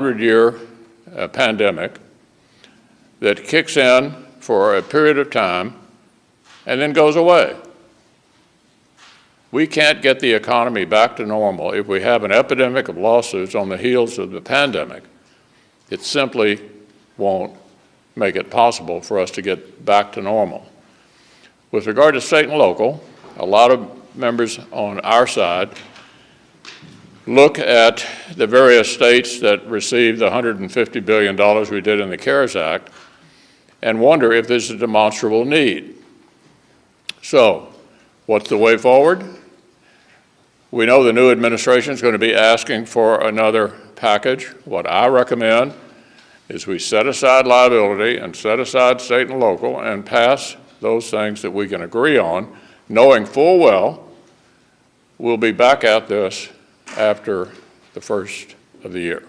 100-year pandemic that kicks in for a period of time and then goes away. We can't get the economy back to normal if we have an epidemic of lawsuits on the heels of the pandemic. It simply won't make it possible for us to get back to normal. With regard to state and local, a lot of members on our side look at the various states that received the $150 billion we did in the CARES Act and wonder if there's a demonstrable need. So, what's the way forward? We know the new administration is going to be asking for another package. What I recommend is we set aside liability and set aside state and local and pass those things that we can agree on, knowing full well we'll be back at this after the first of the year.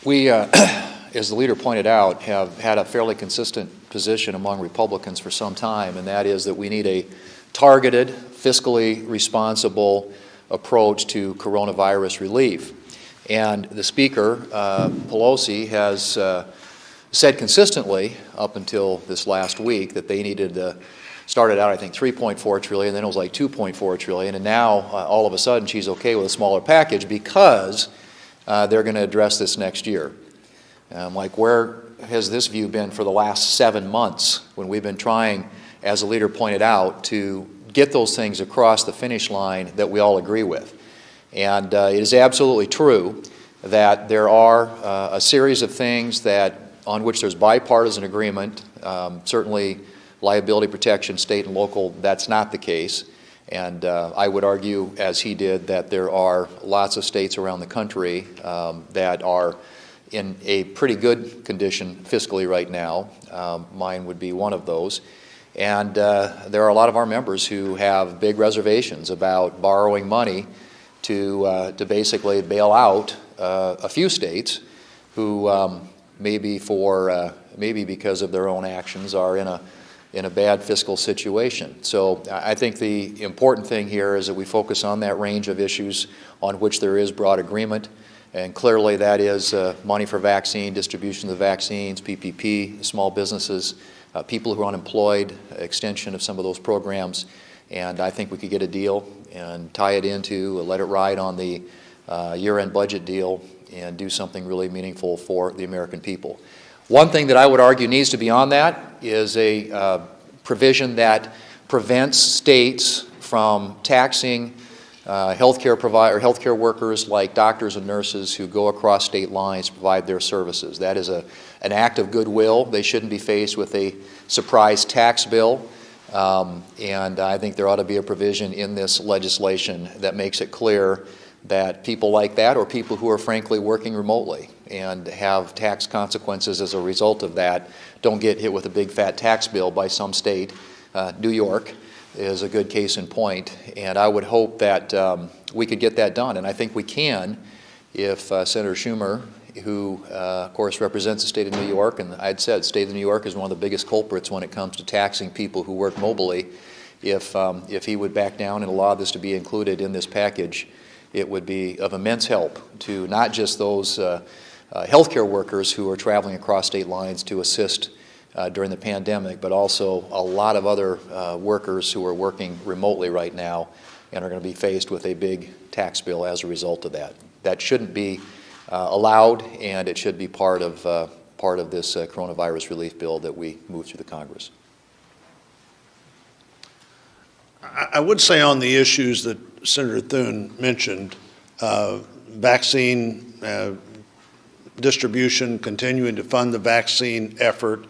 We, as the leader pointed out, have had a fairly consistent position among Republicans for some time, and that is that we need a targeted, fiscally responsible approach to coronavirus relief. And the Speaker, Pelosi, has said consistently up until this last week that they needed started out, I think, $3.4 trillion, then it was like $2.4 trillion, and now all of a sudden she's okay with a smaller package because they're going to address this next year. Like, where has this view been for the last 7 months when we've been trying, as the leader pointed out, to get those things across the finish line that we all agree with? And it is absolutely true that there are a series of things on which there's bipartisan agreement. Certainly liability protection, state and local, that's not the case. And I would argue, as he did, that there are lots of states around the country that are in a pretty good condition fiscally right now. Mine would be one of those. And there are a lot of our members who have big reservations about borrowing money to basically bail out a few states who maybe because of their own actions are in a bad fiscal situation. So I think the important thing here is that we focus on that range of issues on which there is broad agreement, and clearly that is money for vaccine, distribution of the vaccines, PPP, small businesses, people who are unemployed, extension of some of those programs, and I think we could get a deal and tie it into, let it ride on the year-end budget deal and do something really meaningful for the American people. One thing that I would argue needs to be on that is a provision that prevents states from taxing healthcare workers like doctors and nurses who go across state lines to provide their services. That is an act of goodwill. They shouldn't be faced with a surprise tax bill. And I think there ought to be a provision in this legislation that makes it clear that people like that, or people who are frankly working remotely and have tax consequences as a result of that, don't get hit with a big fat tax bill by some state. New York is a good case in point, and I would hope that we could get that done, and I think we can if Senator Schumer, who of course represents the state of New York, and I'd said the state of New York is one of the biggest culprits when it comes to taxing people who work mobily, if he would back down and allow this to be included in this package, it would be of immense help to not just those healthcare workers who are traveling across state lines to assist during the pandemic, but also a lot of other workers who are working remotely right now and are going to be faced with a big tax bill as a result of that. That shouldn't be allowed, and it should be part of this coronavirus relief bill that we move through the Congress. I would say on the issues that Senator Thune mentioned, vaccine distribution, continuing to fund the vaccine effort,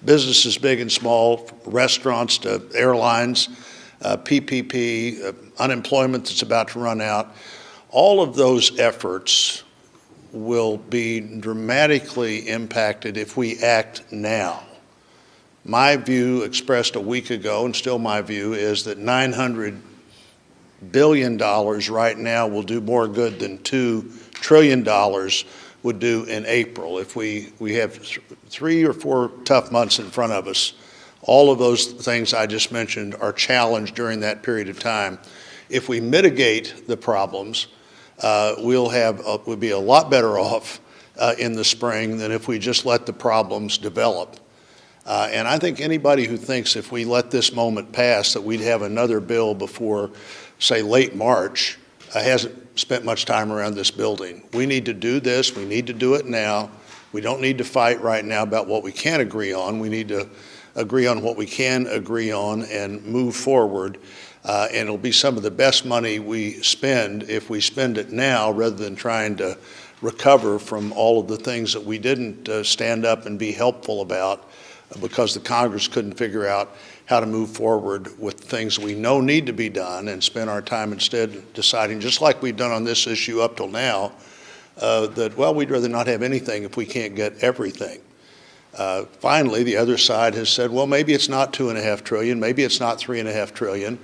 businesses big and small, restaurants to airlines, PPP, unemployment that's about to run out, all of those efforts will be dramatically impacted if we act now. My view, expressed a week ago, and still my view, is that $900 billion right now will do more good than $2 trillion would do in April. If we have 3 or 4 tough months in front of us, all of those things I just mentioned are challenged during that period of time. If we mitigate the problems, we'll be a lot better off in the spring than if we just let the problems develop. And I think anybody who thinks if we let this moment pass that we'd have another bill before, say, late March, hasn't spent much time around this building. We need to do this. We need to do it now. We don't need to fight right now about what we can't agree on. We need to agree on what we can agree on and move forward. And it'll be some of the best money we spend if we spend it now rather than trying to recover from all of the things that we didn't stand up and be helpful about because the Congress couldn't figure out how to move forward with things we know need to be done and spend our time instead deciding, just like we've done on this issue up till now, that, well, we'd rather not have anything if we can't get everything. Finally, the other side has said, well, maybe it's not $2.5 trillion, maybe it's not $3.5 trillion,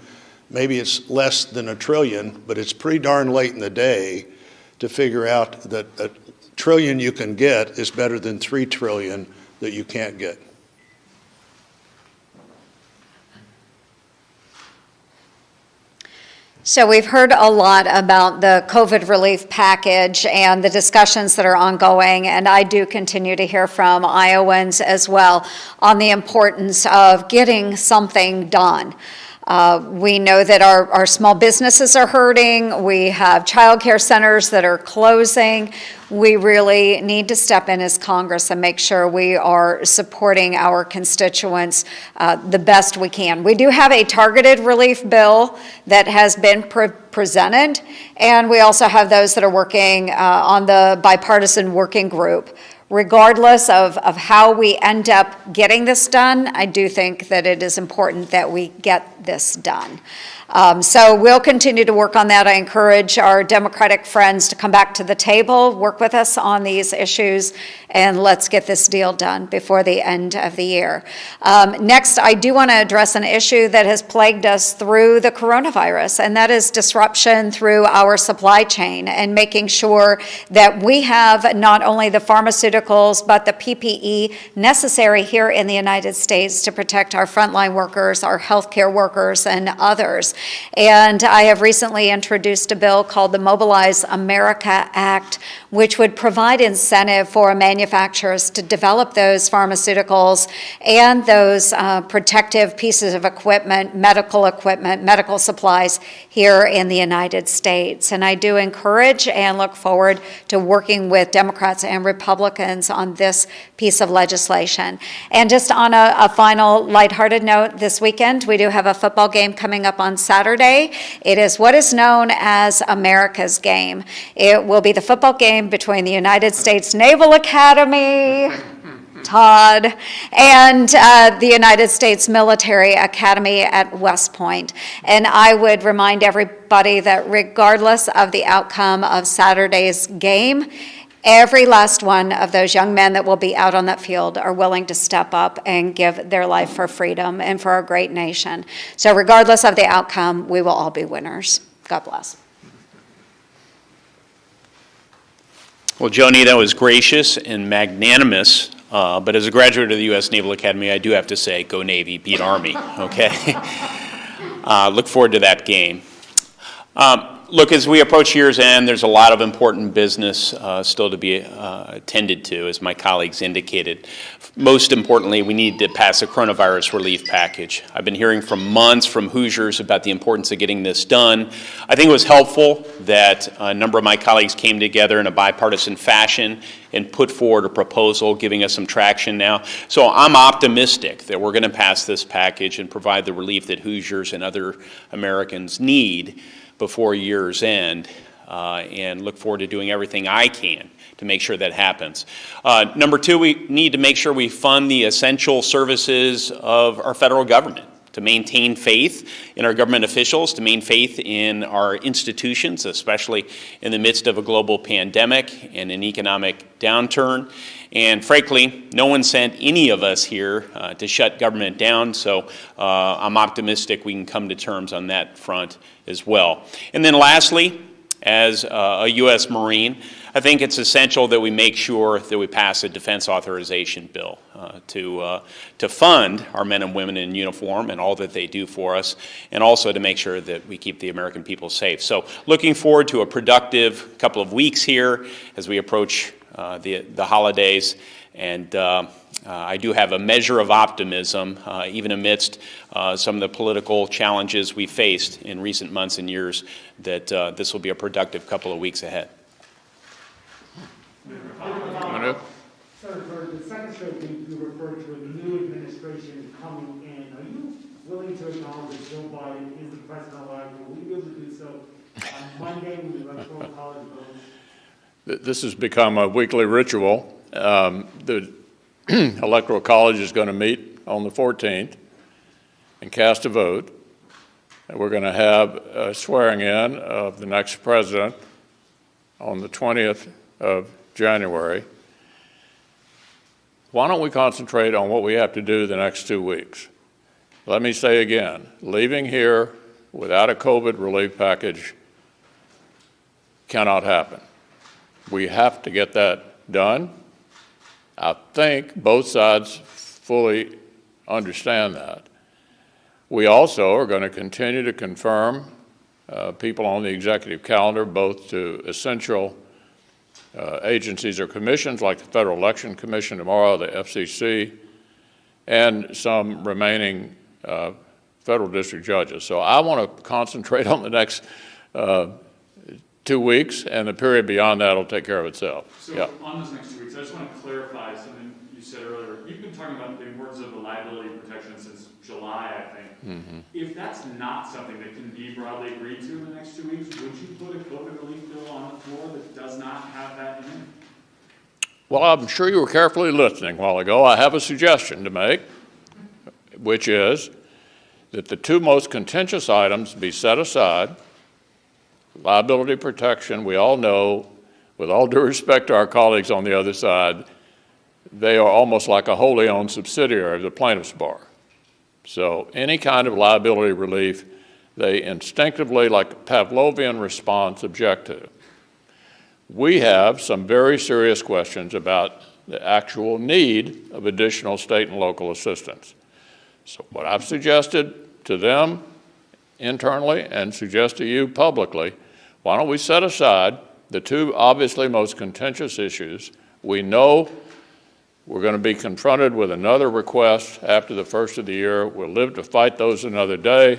maybe it's less than $1 trillion, but it's pretty darn late in the day to figure out that $1 trillion you can get is better than $3 trillion that you can't get. So we've heard a lot about the COVID relief package and the discussions that are ongoing, and I do continue to hear from Iowans as well on the importance of getting something done. We know that our small businesses are hurting. We have child care centers that are closing. We really need to step in as Congress and make sure we are supporting our constituents the best we can. We do have a targeted relief bill that has been presented, and we also have those that are working on the bipartisan working group. Regardless of how we end up getting this done, I do think that it is important that we get this done. So we'll continue to work on that. I encourage our Democratic friends to come back to the table, work with us on these issues, and let's get this deal done before the end of the year. Next, I do want to address an issue that has plagued us through the coronavirus, and that is disruption through our supply chain and making sure that we have not only the pharmaceuticals but the PPE necessary here in the United States to protect our frontline workers, our healthcare workers, and others. And I have recently introduced a bill called the Mobilize America Act, which would provide incentive for manufacturers to develop those pharmaceuticals and those protective pieces of equipment, medical supplies here in the United States. And I do encourage and look forward to working with Democrats and Republicans on this piece of legislation. And just on a final lighthearted note, this weekend we do have a football game coming up on Saturday. It is what is known as America's Game. It will be the football game between the United States Naval Academy, Todd, and the United States Military Academy at West Point. And I would remind everybody that regardless of the outcome of Saturday's game, every last one of those young men that will be out on that field are willing to step up and give their life for freedom and for our great nation. So regardless of the outcome, we will all be winners. God bless. Well, Joni, that was gracious and magnanimous, but as a graduate of the U.S. Naval Academy, I do have to say, go Navy, beat Army, okay? Look forward to that game. Look, as we approach year's end, there's a lot of important business still to be attended to, as my colleagues indicated. Most importantly, we need to pass a coronavirus relief package. I've been hearing for months from Hoosiers about the importance of getting this done. I think it was helpful that a number of my colleagues came together in a bipartisan fashion and put forward a proposal giving us some traction now. So I'm optimistic that we're going to pass this package and provide the relief that Hoosiers and other Americans need before year's end, and look forward to doing everything I can to make sure that happens. Number two, we need to make sure we fund the essential services of our federal government, to maintain faith in our government officials, to maintain faith in our institutions, especially in the midst of a global pandemic and an economic downturn. And frankly, no one sent any of us here to shut government down, so I'm optimistic we can come to terms on that front as well. And then lastly, as a U.S. Marine, I think it's essential that we make sure that we pass a defense authorization bill to fund our men and women in uniform and all that they do for us, and also to make sure that we keep the American people safe. So looking forward to a productive couple of weeks here as we approach the holidays, and I do have a measure of optimism, even amidst some of the political challenges we faced in recent months and years, that this will be a productive couple of weeks ahead. So for the second straight week, you referred to a new administration coming in. Are you willing to acknowledge that Joe Biden is the president-elect? Will you be able to do so on Monday when the Electoral College votes? This has become a weekly ritual. The Electoral College is going to meet on the 14th and cast a vote. And we're going to have a swearing in of the next president on the 20th of January. Why don't we concentrate on what we have to do the next 2 weeks? Let me say again, leaving here without a COVID relief package cannot happen. We have to get that done. I think both sides fully understand that. We also are going to continue to confirm people on the executive calendar, both to essential agencies or commissions like the Federal Election Commission tomorrow, the FCC, and some remaining federal district judges. So I want to concentrate on the next 2 weeks, and the period beyond that will take care of itself. So yeah. On those next 2 weeks, I just want to clarify something you said earlier. You've been talking about the importance of the liability protection since July, I think. Mm-hmm. If that's not something that can be broadly agreed to in the next 2 weeks, would you put a COVID relief bill on the floor that does not have that in it? Well, I'm sure you were carefully listening a while ago. I have a suggestion to make, which is that the two most contentious items be set aside. Liability protection, we all know, with all due respect to our colleagues on the other side, they are almost like a wholly owned subsidiary of the plaintiff's bar. So any kind of liability relief, they instinctively, like a Pavlovian response, object to. We have some very serious questions about the actual need of additional state and local assistance. So what I've suggested to them internally and suggest to you publicly, why don't we set aside the two obviously most contentious issues. We know we're going to be confronted with another request after the first of the year. We'll live to fight those another day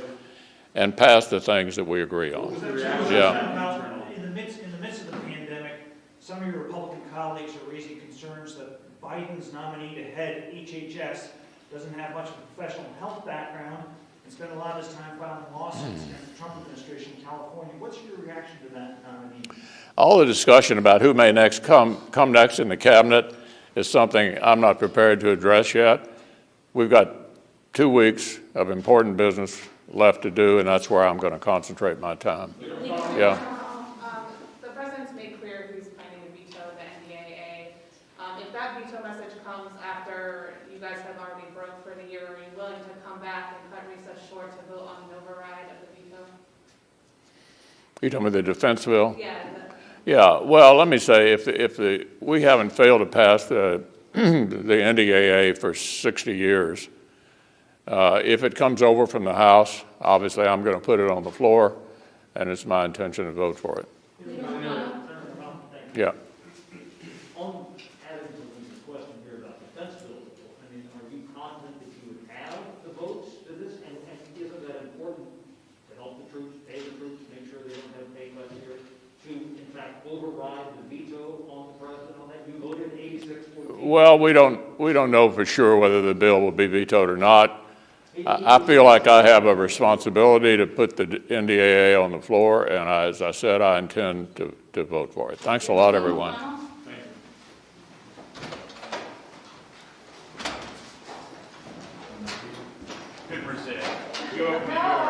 and pass the things that we agree on. Yeah. In the midst of the pandemic, some of your Republican colleagues are raising concerns that Biden's nominee to head HHS doesn't have much of a professional health background and spent a lot of his time filing lawsuits against the Trump administration in California. What's your reaction to that nominee? All the discussion about who may next come next in the cabinet is something I'm not prepared to address yet. We've got 2 weeks of important business left to do, and that's where I'm going to concentrate my time. Yeah. The president's made clear he's planning to veto the NDAA. If that veto message comes after you guys have already broke for the year, are you willing to come back and cut recess short to vote on an override of the veto? You talking about the defense bill? Yeah. Yeah, well, let me say, we haven't failed to pass the NDAA for 60 years. If it comes over from the House, obviously I'm going to put it on the floor, and it's my intention to vote for it. Yeah. On adding to Lisa's question here about defense bills, I mean, are you confident that you would have the votes to this? And isn't that important to help the troops, pay the troops, make sure they don't have pay cuts here, to in fact override the veto on the president on that? You voted 86-14. Well, we don't know for sure whether the bill will be vetoed or not. I feel like I have a responsibility to put the NDAA on the floor, and as I said, I intend to vote for it. Thanks a lot, everyone. Good percent. You open the door.